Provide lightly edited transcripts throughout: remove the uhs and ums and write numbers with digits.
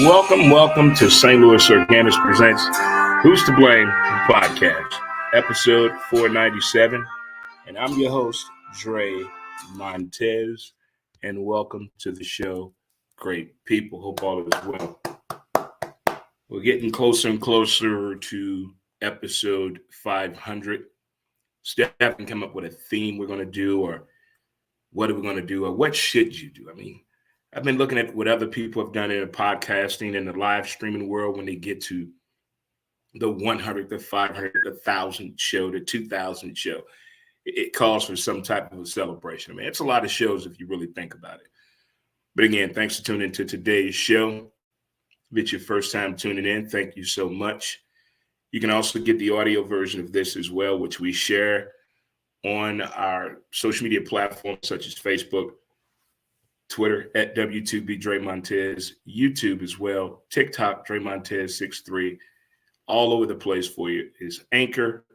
Welcome to St. Louis Organics Presents Who's to Blame podcast, episode 497. And I'm your host, Dre Montez. And welcome to the show, great people. Hope all is well. We're getting closer and closer to episode 500. Still haven't come up with a theme we're going to do, or what are we going to do, or what should you do? I mean, I've been looking at what other people have done in the podcasting and the live streaming world when they get to the 100th, the 500th, the 1,000 show, the 2,000 show. It calls for some type of a celebration. I mean, it's a lot of shows if you really think about it. But again, thanks for tuning into today's show. If it's your first time tuning in, thank you so much. You can also get the audio version of this as well, which we share on our social media platforms such as Facebook, Twitter at W2B Dre Montez, YouTube as well, TikTok Dre Montez 63, all over the place for you is Anchor,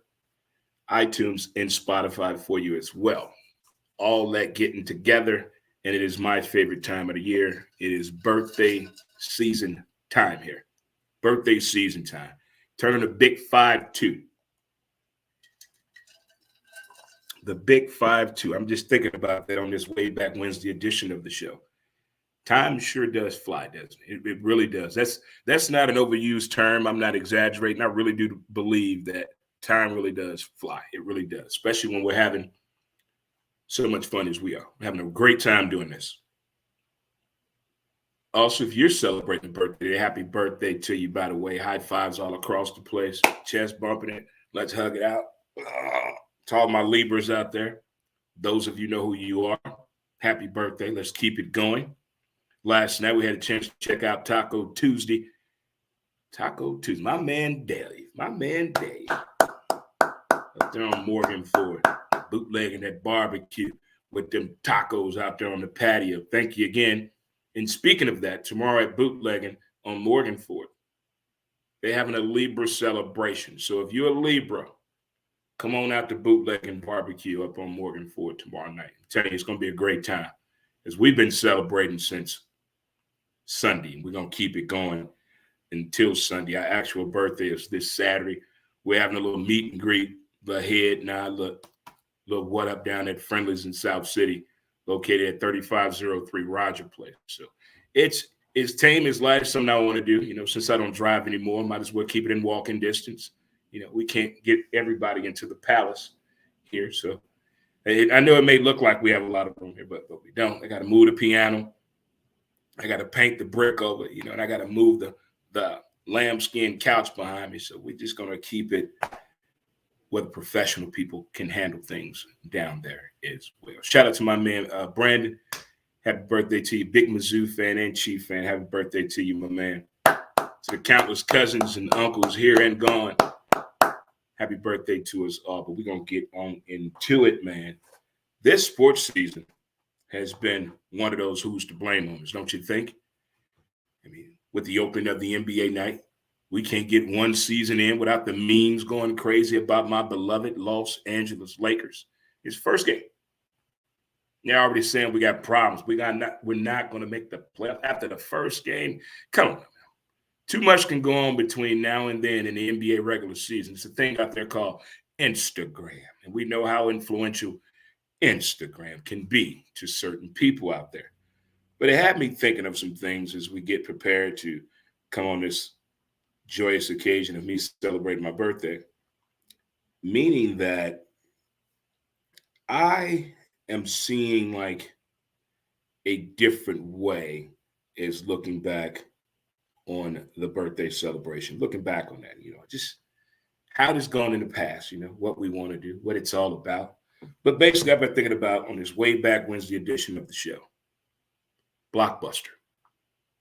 iTunes, and Spotify for you as well. All that getting together, and it is my favorite time of the year. It is birthday season time here. Birthday season time. Turning the big 5-2. The big 5-2. I'm just thinking about that on this way back Wednesday edition of the show. Time sure does fly, doesn't it? It really does. That's not an overused term. I'm not exaggerating. I really do believe that time really does fly. It really does, especially when we're having so much fun as we are. We're having a great time doing this. Also, if you're celebrating a birthday, happy birthday to you, by the way. High fives all across the place. Chest bumping it. Let's hug it out. To all my Libras out there, those of you know who you are, happy birthday. Let's keep it going. Last night we had a chance to check out Taco Tuesday. Taco Tuesday. My man Dave. Up there on Morgan Ford, bootlegging that barbecue with them tacos out there on the patio. Thank you again. And speaking of that, tomorrow at Bootlegging on Morgan Ford, they're having a Libra celebration. So if you're a Libra, come on out to Bootlegging Barbecue up on Morgan Ford tomorrow night. I'm telling you, it's going to be a great time. As we've been celebrating since Sunday. We're going to keep it going until Sunday. Our actual birthday is this Saturday. We're having a little meet and greet ahead now. Little what up down at Friendly's in South City, located at 3503 Roger Place. So it's tame as light as something I want to do. You know, since I don't drive anymore, might as well keep it in walking distance. You know, we can't get everybody into the palace here. So I know it may look like we have a lot of room here, but we don't. I got to move the piano. I got to paint the brick over, you know, and I got to move the lambskin couch behind me. So we're just going to keep it where the professional people can handle things down there as well. Shout out to my man, Brandon. Happy birthday to you. Big Mizzou fan and Chief fan. Happy birthday to you, my man. To the countless cousins and uncles here and gone. Happy birthday to us all. But we're going to get on into it, man. This sports season has been one of those who's to blame moments, don't you think? I mean, with the opening of the NBA night, we can't get one season in without the memes going crazy about my beloved Los Angeles Lakers. It's first game. They're already saying we got problems. We're not going to make the playoff after the first game. Come on. Too much can go on between now and then in the NBA regular season. It's a thing out there called Instagram. And we know how influential Instagram can be to certain people out there. But it had me thinking of some things as we get prepared to come on this joyous occasion of me celebrating my birthday, meaning that I am seeing like a different way is looking back on the birthday celebration, looking back on that, you know, just how it's gone in the past, you know, what we want to do, what it's all about. But basically, I've been thinking about on this way back Wednesday edition of the show, Blockbuster.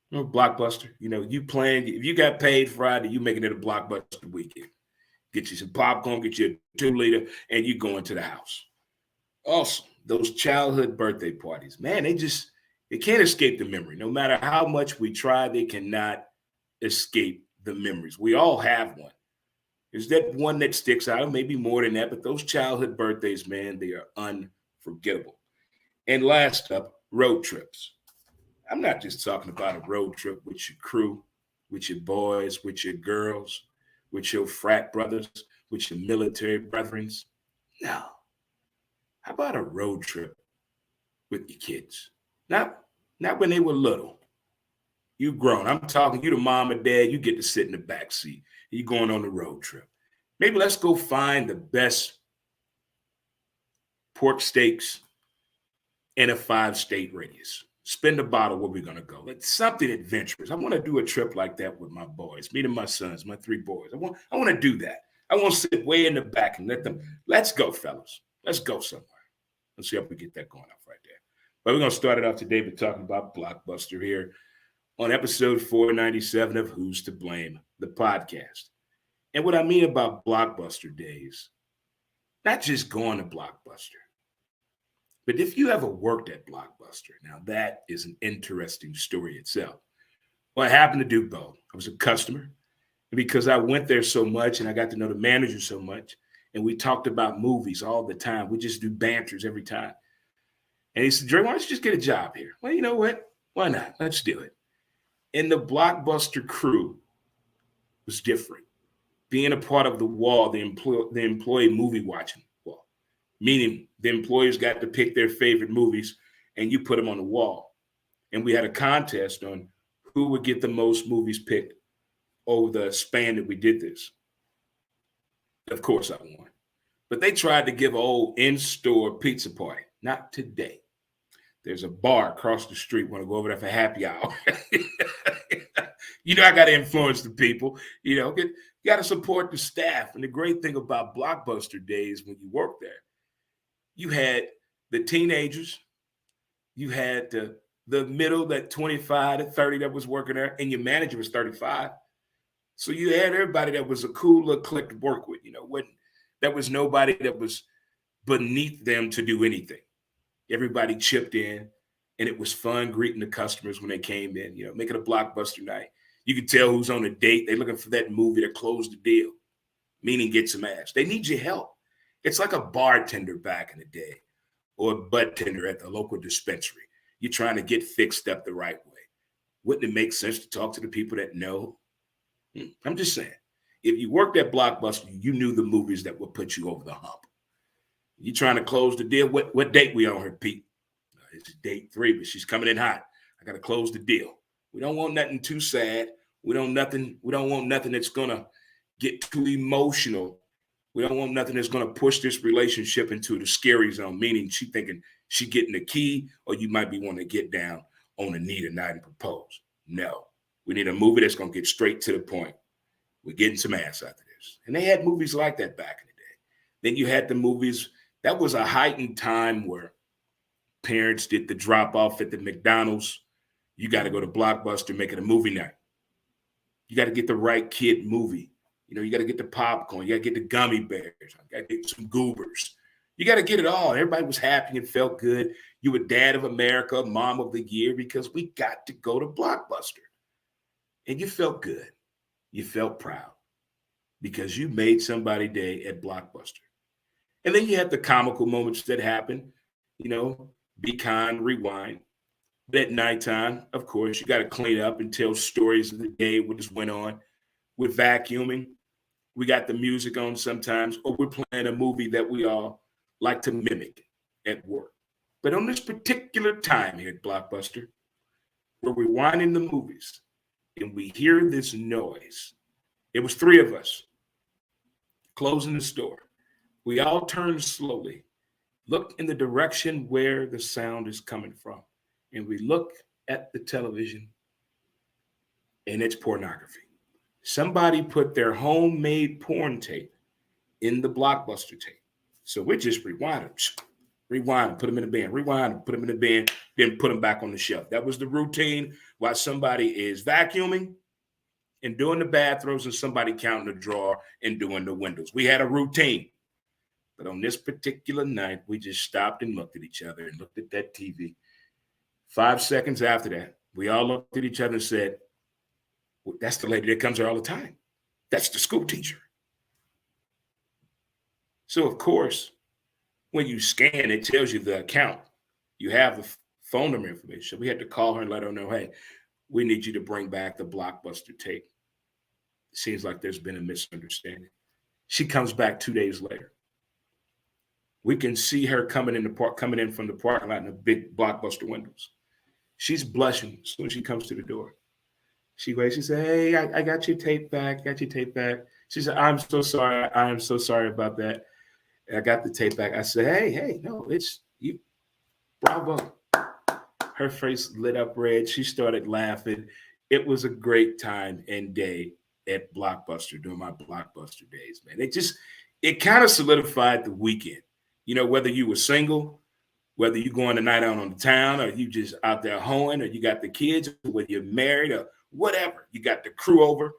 You know, Blockbuster, you know, you playing, if you got paid Friday, you making it a Blockbuster weekend. Get you some popcorn, get you a 2-liter, and you going to the house. Also, those childhood birthday parties, man, they can't escape the memory. No matter how much we try, they cannot escape the memories. We all have one. Is that one that sticks out? Maybe more than that, but those childhood birthdays, man, they are unforgettable. And last up, road trips. I'm not just talking about a road trip with your crew with your boys, with your girls, with your frat brothers, with your military brethren. No. How about a road trip with your kids? Not when they were little. You grown. I'm talking you the mom and dad, you get to sit in the back seat. You going on the road trip. Maybe let's go find the best pork steaks in a 5-state radius. Spend a bottle where we're going to go. It's something adventurous. I want to do a trip like that with my boys, me and my sons, my 3 boys. I want to do that. I want to sit way in the back and let them, let's go, fellas. Let's go somewhere. Let's see if we get that going off right there. But we're going to start it off today by talking about Blockbuster here on episode 497 of Who's to Blame, the podcast. And what I mean about Blockbuster days, not just going to Blockbuster, but if you ever worked at Blockbuster, now that is an interesting story itself. Well, I happened to do both. I was a customer, and because I went there so much and I got to know the manager so much, and we talked about movies all the time. We just do banters every time. And he said, Dre, why don't you just get a job here? Well, you know what? Why not? Let's do it. And the Blockbuster crew was different. Being a part of the wall, the employee movie watching wall, meaning the employees got to pick their favorite movies and you put them on the wall. And we had a contest on who would get the most movies picked over the span that we did this. Of course I won. But they tried to give an old in-store pizza party. Not today. There's a bar across the street. Want to go over there for happy hour. You know, I got to influence the people. You know, you got to support the staff. And the great thing about Blockbuster days when you work there, you had the teenagers, you had the middle, that 25 to 30 that was working there, and your manager was 35. So you had everybody that was a cool little clique to work with. You know, there was nobody that was beneath them to do anything. Everybody chipped in, and it was fun greeting the customers when they came in, you know, making a Blockbuster night. You could tell who's on a date. They're looking for that movie to close the deal, meaning get some ass. They need your help. It's like a bartender back in the day or a bud tender at the local dispensary. You're trying to get fixed up the right way. Wouldn't it make sense to talk to the people that know? I'm just saying, if you worked at Blockbuster, you knew the movies that would put you over the hump. You trying to close the deal? What date we on her, Pete? It's date 3, but she's coming in hot. I got to close the deal. We don't want nothing too sad. We don't want nothing that's gonna get too emotional. We don't want nothing that's gonna push this relationship into the scary zone. Meaning she thinking she getting the key, or you might be wanting to get down on a knee tonight and propose. No. We need a movie that's going to get straight to the point. We're getting some ass after this. And they had movies like that back in the day. Then you had the movies. That was a heightened time where parents did the drop off at the McDonald's. You got to go to Blockbuster, make it a movie night. You got to get the right kid movie. You know, you got to get the popcorn. You got to get the gummy bears. You got to get some goobers. You got to get it all. Everybody was happy and felt good. You were dad of America, mom of the year, because we got to go to Blockbuster. And you felt good. You felt proud because you made somebody's day at Blockbuster. And then you had the comical moments that happen, you know, be kind, rewind. But at nighttime, of course, you got to clean up and tell stories of the day, what just went on. With vacuuming, we got the music on sometimes, or we're playing a movie that we all like to mimic at work. But on this particular time here at Blockbuster, we're rewinding the movies, and we hear this noise. It was 3 of us closing the store. We all turned slowly, look in the direction where the sound is coming from, and we look at the television, and it's pornography. Somebody put their homemade porn tape in the Blockbuster tape. So we're just rewinding, put them in the bin, rewind, put them in the bin, then put them back on the shelf. That was the routine while somebody is vacuuming and doing the bathrooms and somebody counting the drawer and doing the windows. We had a routine. But on this particular night, we just stopped and looked at each other and looked at that TV. 5 seconds after that, we all looked at each other and said, well, that's the lady that comes here all the time. That's the school teacher. So, of course, when you scan, it tells you the account. You have the phone number information. We had to call her and let her know, hey, we need you to bring back the Blockbuster tape. It seems like there's been a misunderstanding. She comes back 2 days later. We can see her coming in from the parking lot in the big Blockbuster windows. She's blushing as soon as she comes to the door. She waits. She said, "Hey, I got your tape back. Got your tape back." She said, "I'm so sorry. I am so sorry about that. I got the tape back." I said, "Hey, no, it's you. Bravo." Her face lit up red. She started laughing. It was a great time and day at Blockbuster during my Blockbuster days, man. It kind of solidified the weekend. You know, whether you were single, whether you going a night out on the town, or you just out there hoeing, or you got the kids, or whether you're married or whatever, you got the crew over,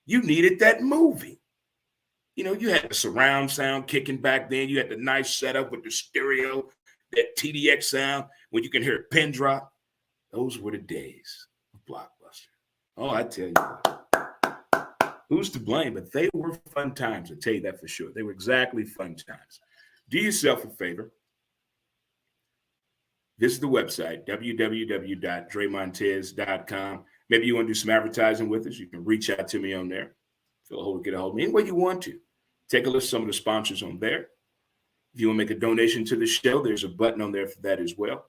you needed that movie. You know, you had the surround sound kicking back then. You had the nice setup with the stereo, that TDX sound when you can hear a pin drop. Those were the days of Blockbuster. Oh, I tell you what. Who's to blame? But they were fun times, I tell you that for sure. They were exactly fun times. Do yourself a favor. Visit the website, www.dremontez.com. Maybe you want to do some advertising with us. You can reach out to me on there. Get a hold of me any way you want to. Take a look at some of the sponsors on there. If you want to make a donation to the show, there's a button on there for that as well.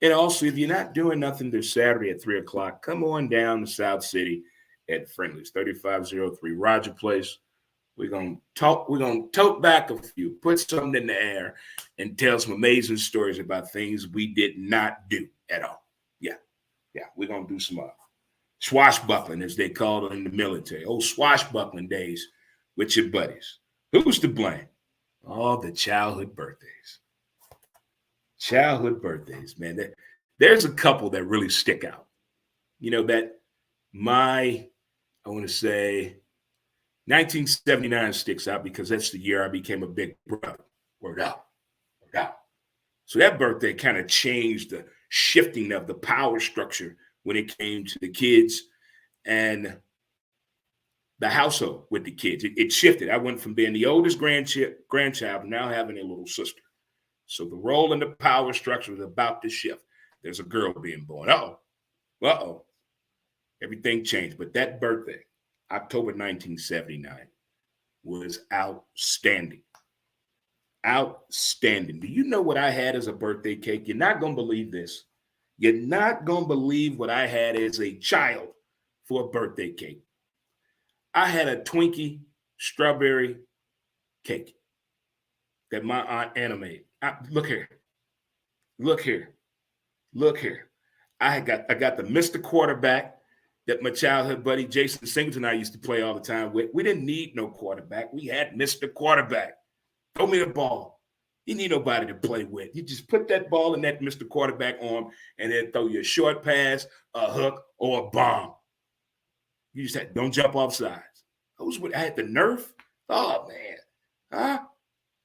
And also, if you're not doing nothing this Saturday at 3 o'clock, come on down to South City at Friendly's, 3503 Roger Place. We're going to tote back a few, put something in the air, and tell some amazing stories about things we did not do at all. Yeah. We're going to do some swashbuckling, as they called it in the military. Old swashbuckling days with your buddies. Who's to blame? All the childhood birthdays. Childhood birthdays, man. There's a couple that really stick out. You know, I want to say 1979 sticks out because that's the year I became a big brother. Word out. So that birthday kind of changed the shifting of the power structure when it came to the kids and the household with the kids. It shifted. I went from being the oldest grandchild to now having a little sister. So the role in the power structure was about to shift. There's a girl being born. Uh-oh. Everything changed. But that birthday, October 1979, was outstanding. Outstanding. Do you know what I had as a birthday cake? You're not going to believe this. You're not going to believe what I had as a child for a birthday cake. I had a Twinkie strawberry cake that my Aunt Anna made. Look here. I got the Mr. Quarterback that my childhood buddy Jason Singleton and I used to play all the time with. We didn't need no quarterback. We had Mr. Quarterback. Throw me the ball. You need nobody to play with. You just put that ball in that Mr. Quarterback arm and then throw you a short pass, a hook, or a bomb. You just don't jump off sides. I had the Nerf. Oh, man. Huh?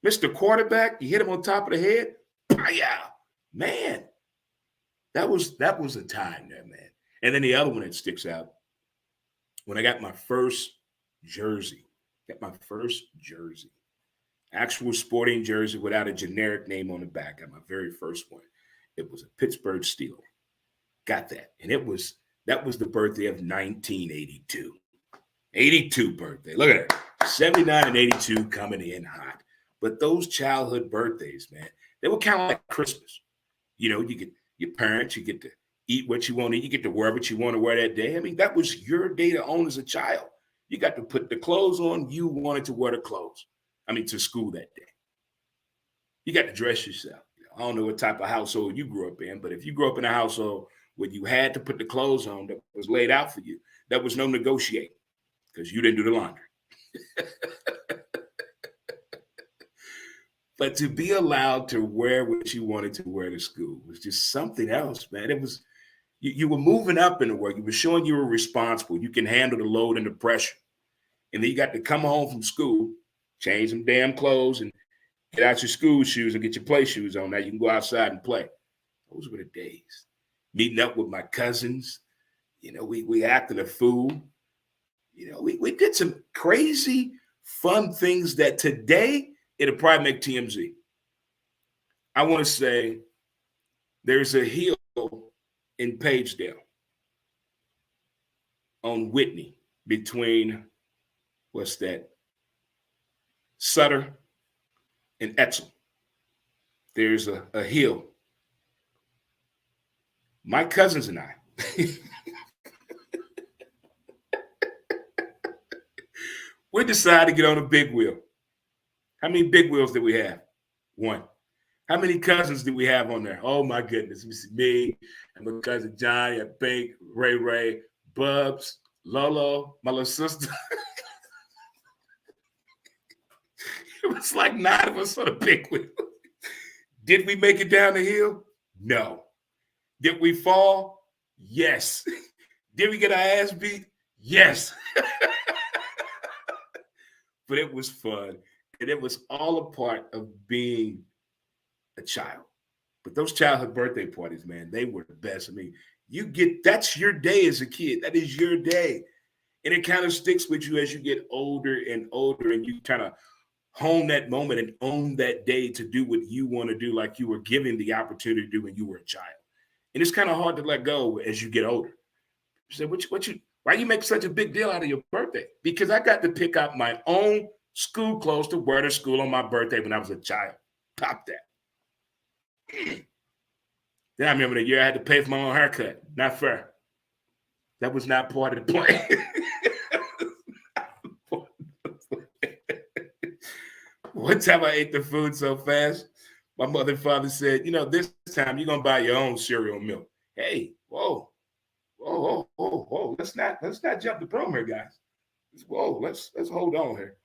Mr. Quarterback, you hit him on top of the head. Yeah. Man. That was a time there, man. And then the other one that sticks out, when I got my first jersey, actual sporting jersey without a generic name on the back. Got my very first one. It was a Pittsburgh Steeler. Got that. And that was the birthday of 1982. 82 birthday. Look at that. 79 and 82 coming in hot. But those childhood birthdays, man, they were kind of like Christmas. You know, you get your parents, you get to eat what you want to eat, you get to wear what you want to wear that day. I mean, that was your day to own as a child. You got to put the clothes on you wanted to wear the clothes. To school that day. You got to dress yourself. I don't know what type of household you grew up in, but if you grew up in a household where you had to put the clothes on that was laid out for you, there was no negotiating because you didn't do the laundry. But to be allowed to wear what you wanted to wear to school was just something else, man. It was, you were moving up in the work. You were showing you were responsible. You can handle the load and the pressure. And then you got to come home from school, change some damn clothes and get out your school shoes and get your play shoes on. Now you can go outside and play. Those were the days. Meeting up with my cousins. You know, we acted a fool. You know, we did some crazy, fun things that today it'll probably make TMZ. I want to say there's a hill in Pagedale. on Whitney between, what's that, Sutter and Etzel. There's a hill. My cousins and I, we decided to get on a big wheel. How many big wheels did we have? One. How many cousins did we have on there? Oh my goodness. Me and my cousin Johnny, Pink, Ray, Bubs, Lolo, my little sister. It was like 9 of us on a big wheel. Did we make it down the hill? No. Did we fall? Yes. Did we get our ass beat? Yes. But it was fun. And it was all a part of being a child. But those childhood birthday parties, man, they were the best. I mean, that's your day as a kid. That is your day. And it kind of sticks with you as you get older and older, and you kind of hone that moment and own that day to do what you want to do, like you were given the opportunity to do when you were a child. And it's kind of hard to let go as you get older. You say, why you make such a big deal out of your birthday? Because I got to pick out my own school clothes to wear to school on my birthday when I was a child. Pop that. Then I remember the year I had to pay for my own haircut. Not fair. That was not part of the plan. One time I ate the food so fast, my mother and father said, this time you're going to buy your own cereal milk. Hey, whoa. Let's not jump the program here, guys. Whoa, let's hold on here.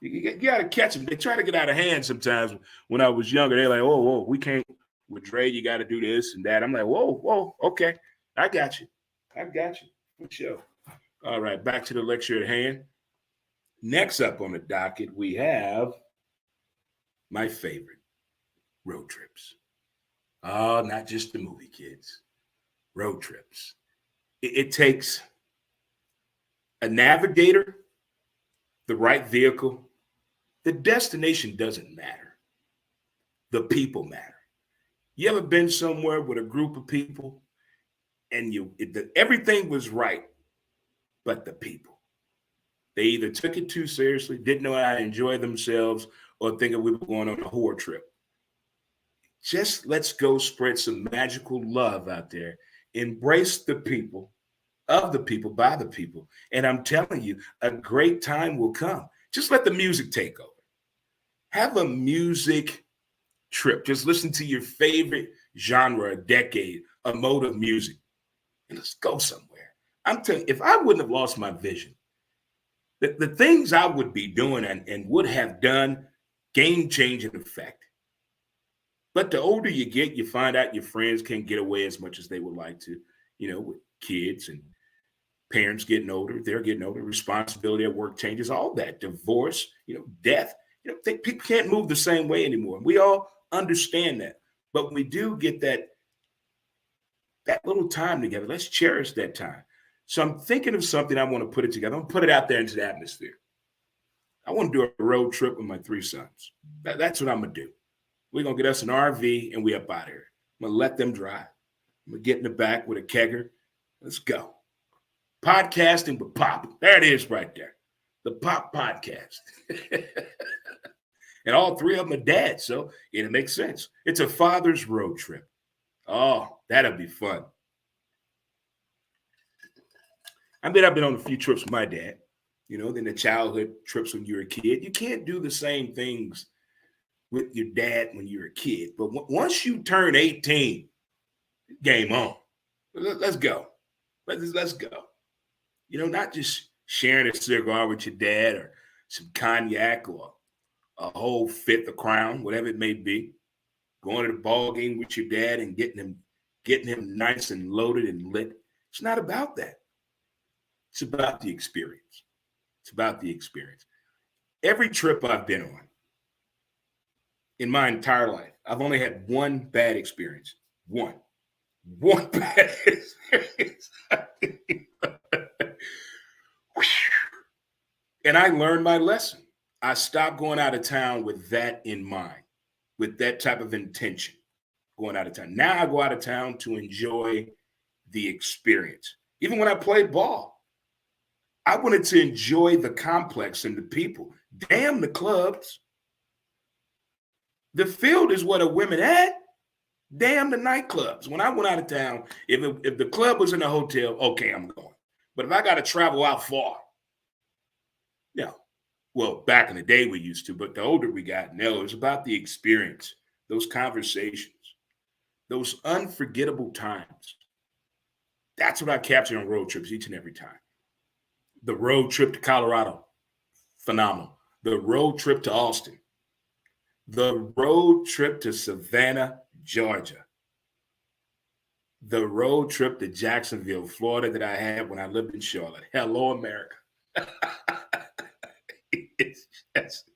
You got to catch them. They try to get out of hand sometimes. When I was younger, they're like, whoa, we can't. With Dre, you got to do this and that. I'm like, whoa, okay. I got you. For sure. All right, back to the lecture at hand. Next up on the docket, we have my favorite, road trips. Oh, not just the movie, kids. Road trips. It takes a navigator, the right vehicle. The destination doesn't matter. The people matter. You ever been somewhere with a group of people and everything was right, but the people? They either took it too seriously, didn't know how to enjoy themselves, or thinking we were going on a whore trip. Just let's go spread some magical love out there. Embrace the people, of the people, by the people. And I'm telling you, a great time will come. Just let the music take over. Have a music trip. Just listen to your favorite genre, a decade, a mode of music, and let's go somewhere. I'm telling you, if I wouldn't have lost my vision, the things I would be doing and would have done, game-changing effect. But the older you get, you find out your friends can't get away as much as they would like to, with kids and parents getting older, they're getting older, responsibility at work changes, all that, divorce, death. People can't move the same way anymore. We all understand that. But when we do get that little time together, let's cherish that time. So I'm thinking of something I want to put it together. I'm going to put it out there into the atmosphere. I want to do a road trip with my 3 sons. That's what I'm going to do. We're going to get us an RV and we up out of here. I'm going to let them drive. I'm going to get in the back with a kegger. Let's go. Podcasting with Pop. There it is right there. The Pop Podcast. And all 3 of them are dads, so it makes sense. It's a father's road trip. Oh, that'll be fun. I've been on a few trips with my dad, then the childhood trips when you're a kid. You can't do the same things with your dad when you're a kid. But once you turn 18, game on. Let's go. Let's go. Not just sharing a cigar with your dad or some cognac or a whole 5th of Crown, whatever it may be. Going to the ball game with your dad and getting him nice and loaded and lit. It's not about that. It's about the experience. Every trip I've been on in my entire life, I've only had one bad experience. One bad experience. And I learned my lesson. I stopped going out of town with that in mind, with that type of intention, going out of town. Now I go out of town to enjoy the experience. Even when I play ball, I wanted to enjoy the complex and the people. Damn the clubs. The field is where the women at. Damn the nightclubs. When I went out of town, if the club was in a hotel, okay, I'm going. But if I got to travel out far, no. Well, back in the day we used to, but the older we got, no, it's about the experience, those conversations, those unforgettable times. That's what I capture on road trips each and every time. The road trip to Colorado, phenomenal. The road trip to Austin. The road trip to Savannah, Georgia. The road trip to Jacksonville, Florida that I had when I lived in Charlotte. Hello, America. It's just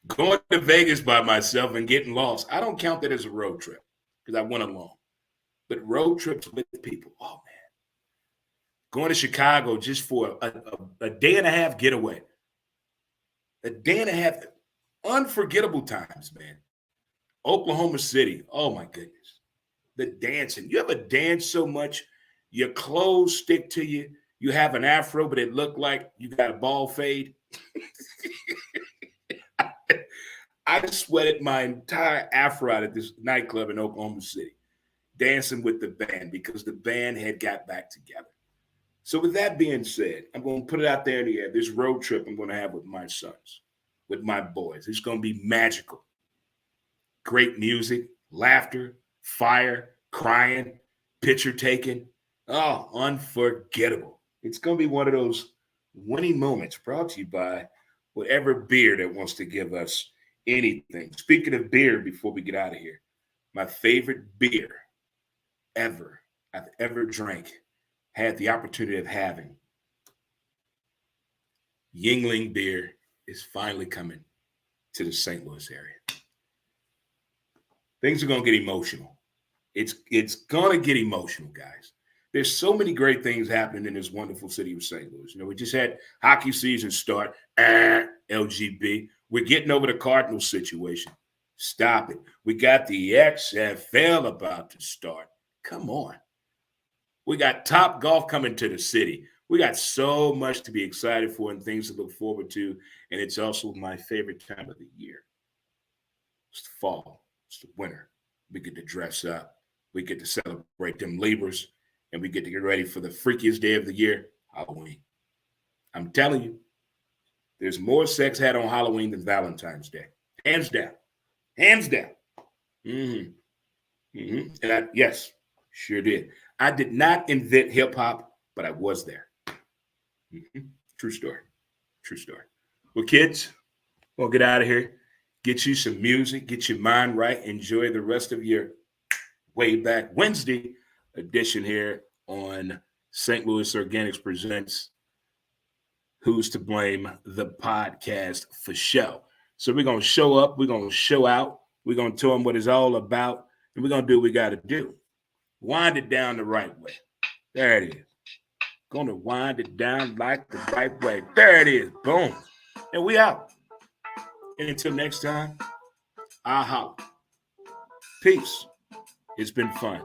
going to Vegas by myself and getting lost. I don't count that as a road trip because I went alone. But road trips with people, oh, man. Going to Chicago just for a day and a half getaway. A day and a half, unforgettable times, man. Oklahoma City, oh my goodness. The dancing. You ever dance so much, your clothes stick to you. You have an afro, but it looked like you got a ball fade. I sweated my entire afro out at this nightclub in Oklahoma City, dancing with the band because the band had got back together. So with that being said, I'm going to put it out there in the air. This road trip I'm going to have with my sons, with my boys. It's going to be magical. Great music, laughter, fire, crying, picture taking. Oh, unforgettable. It's going to be one of those winning moments brought to you by whatever beer that wants to give us anything. Speaking of beer, before we get out of here, my favorite beer I've ever drank, had the opportunity of having. Yuengling beer is finally coming to the St. Louis area. Things are going to get emotional. It's going to get emotional, guys. There's so many great things happening in this wonderful city of St. Louis. You know, we just had hockey season start. LGB. We're getting over the Cardinals situation. Stop it. We got the XFL about to start. Come on. We got Top Golf coming to the city. We got so much to be excited for and things to look forward to. And it's also my favorite time of the year. It's the fall. It's the winter. We get to dress up. We get to celebrate them Libras. And we get to get ready for the freakiest day of the year, Halloween. I'm telling you, there's more sex had on Halloween than Valentine's Day. Hands down. Hands down. Mm-hmm. Mm-hmm. And yes, sure did. I did not invent hip-hop, but I was there. Mm-hmm. True story. True story. Well, kids, we'll get out of here. Get you some music. Get your mind right. Enjoy the rest of your Way Back Wednesday edition here on St. Louis Organics Presents Who's to Blame, the podcast for show. So we're going to show up. We're going to show out. We're going to tell them what it's all about. And we're going to do what we got to do. Wind it down the right way. There it is. Going to wind it down like the right way. There it is. Boom. And we out. And until next time, I holla. Peace. It's been fun.